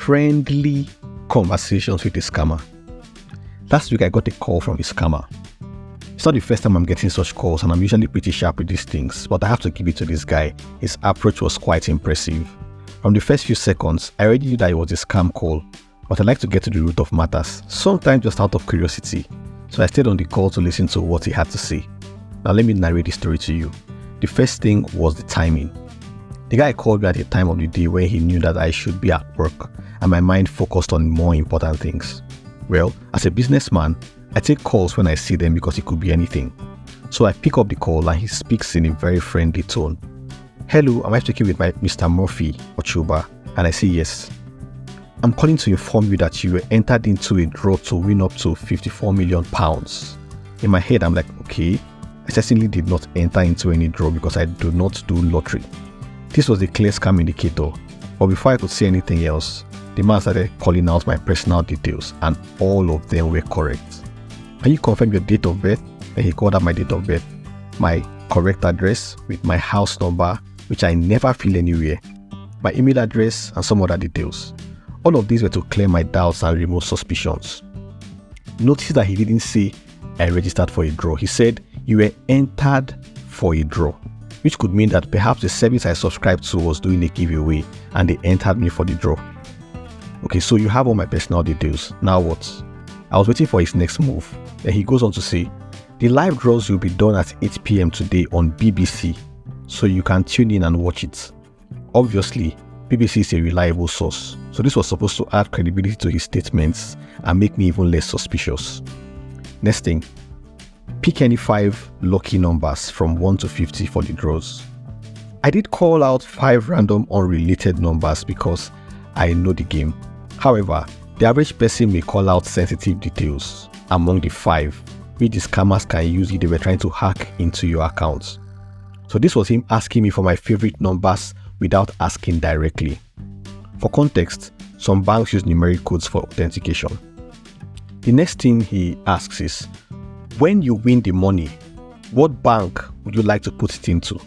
friendly conversations with a scammer. Last week I got a call from a scammer. It's not the first time I'm getting such calls, and I'm usually pretty sharp with these things, but I have to give it to this guy. His approach was quite impressive. From the first few seconds, I already knew that it was a scam call, but I like to get to the root of matters, sometimes just out of curiosity. So I stayed on the call to listen to what he had to say. Now let me narrate the story to you. The first thing was the timing. The guy called me at a time of the day where he knew that I should be at work and my mind focused on more important things. Well, as a businessman, I take calls when I see them because it could be anything. So I pick up the call and he speaks in a very friendly tone. Hello, am I speaking with Mr. Murphy Ochuba? And I say yes. I'm calling to inform you that you were entered into a draw to win up to £54 million. In my head, I'm like, okay, I certainly did not enter into any draw because I do not do lottery. This was a clear scam indicator, but before I could say anything else, the man started calling out my personal details and all of them were correct. Can you confirm your date of birth? Then he called out my date of birth, my correct address with my house number, which I never fill anywhere, my email address and some other details. All of these were to clear my doubts and remove suspicions. Notice that he didn't say I registered for a draw. He said you were entered for a draw, which could mean that perhaps the service I subscribed to was doing a giveaway and they entered me for the draw. Okay, so you have all my personal details. Now what? I was waiting for his next move. Then he goes on to say, the live draws will be done at 8 p.m. today on BBC, so you can tune in and watch it. Obviously, BBC is a reliable source, so this was supposed to add credibility to his statements and make me even less suspicious. Next thing, pick any 5 lucky numbers from 1 to 50 for the draws. I did call out 5 random unrelated numbers because I know the game. However, the average person may call out sensitive details among the 5, which the scammers can use if they were trying to hack into your account. So this was him asking me for my favorite numbers without asking directly. For context, some banks use numeric codes for authentication. The next thing he asks is, when you win the money, what bank would you like to put it into?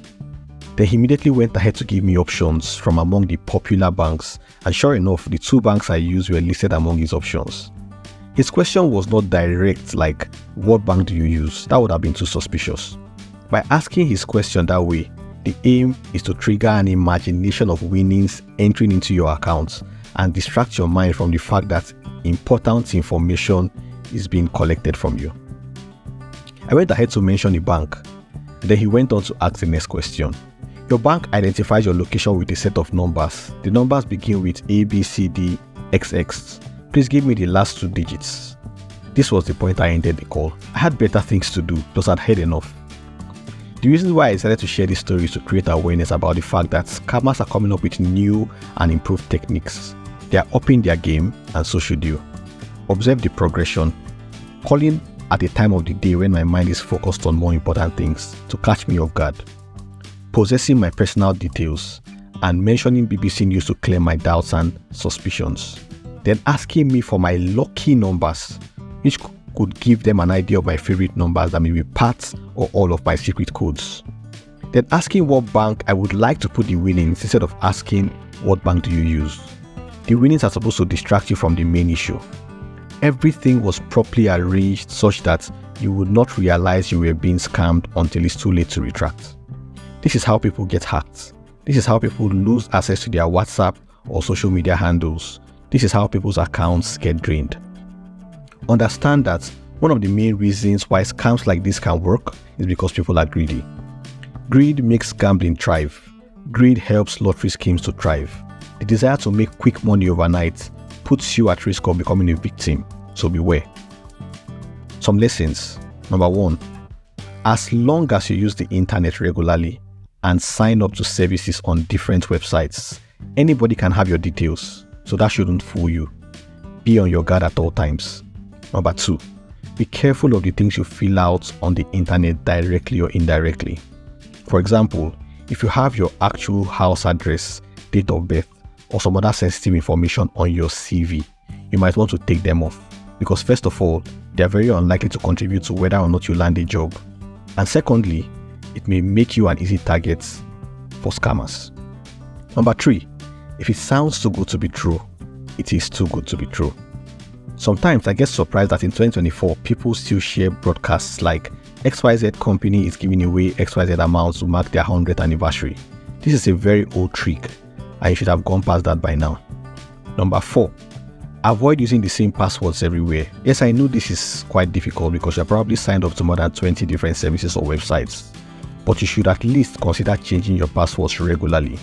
Then he immediately went ahead to give me options from among the popular banks, and sure enough, the 2 banks I used were listed among his options. His question was not direct like, what bank do you use? That would have been too suspicious. By asking his question that way, the aim is to trigger an imagination of winnings entering into your account and distract your mind from the fact that important information is being collected from you. I went ahead to mention the bank. Then he went on to ask the next question. Your bank identifies your location with a set of numbers. The numbers begin with ABCDXX. Please give me the last 2 digits. This was the point I ended the call. I had better things to do, plus I'd heard enough. The reason why I decided to share this story is to create awareness about the fact that scammers are coming up with new and improved techniques. They are upping their game, and so should you. Observe the progression. Calling at a time of the day when my mind is focused on more important things to catch me off guard. Possessing my personal details and mentioning BBC News to clear my doubts and suspicions. Then asking me for my lucky numbers, which could give them an idea of my favorite numbers that may be part or all of my secret codes. Then asking what bank I would like to put the winnings instead of asking what bank do you use. The winnings are supposed to distract you from the main issue. Everything was properly arranged such that you would not realize you were being scammed until it's too late to retract. This is how people get hacked. This is how people lose access to their WhatsApp or social media handles. This is how people's accounts get drained. Understand that one of the main reasons why scams like this can work is because people are greedy. Greed makes gambling thrive. Greed helps lottery schemes to thrive. The desire to make quick money overnight puts you at risk of becoming a victim, so beware. Some lessons. Number 1, as long as you use the internet regularly and sign up to services on different websites, anybody can have your details, so that shouldn't fool you. Be on your guard at all times. Number 2, be careful of the things you fill out on the internet directly or indirectly. For example, if you have your actual house address, date of birth, or some other sensitive information on your CV, you might want to take them off, because first of all, they are very unlikely to contribute to whether or not you land a job. And secondly, it may make you an easy target for scammers. Number 3, if it sounds too good to be true, it is too good to be true. Sometimes I get surprised that in 2024, people still share broadcasts like XYZ company is giving away XYZ amounts to mark their 100th anniversary. This is a very old trick and you should have gone past that by now. Number 4, avoid using the same passwords everywhere. Yes, I know this is quite difficult because you're probably signed up to more than 20 different services or websites, but you should at least consider changing your passwords regularly.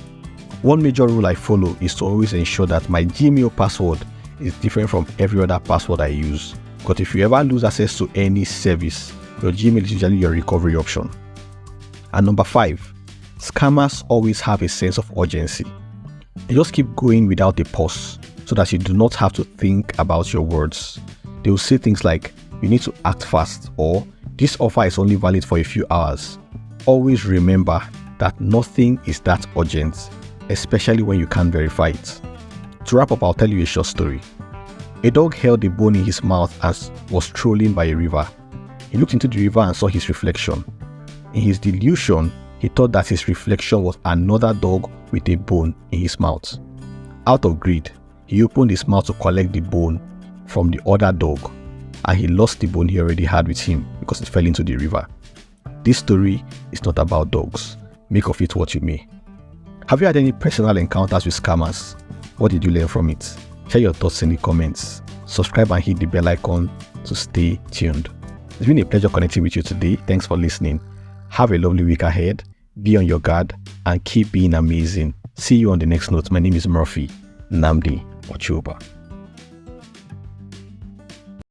One major rule I follow is to always ensure that my Gmail password is different from every other password I use, because if you ever lose access to any service, your Gmail is usually your recovery option. And number 5, scammers always have a sense of urgency. They just keep going without a pause so that you do not have to think about your words. They will say things like, you need to act fast, or this offer is only valid for a few hours. Always remember that nothing is that urgent, especially when you can't verify it. To wrap up, I'll tell you a short story. A dog held a bone in his mouth and was strolling by a river. He looked into the river and saw his reflection. In his delusion, he thought that his reflection was another dog with a bone in his mouth. Out of greed, he opened his mouth to collect the bone from the other dog, and he lost the bone he already had with him because it fell into the river. This story is not about dogs. Make of it what you may. Have you had any personal encounters with scammers? What did you learn from it? Share your thoughts in the comments. Subscribe and hit the bell icon to stay tuned. It's been a pleasure connecting with you today. Thanks for listening. Have a lovely week ahead. Be on your guard and keep being amazing. See you on the next note. My name is Murphy Namdi Ochuba.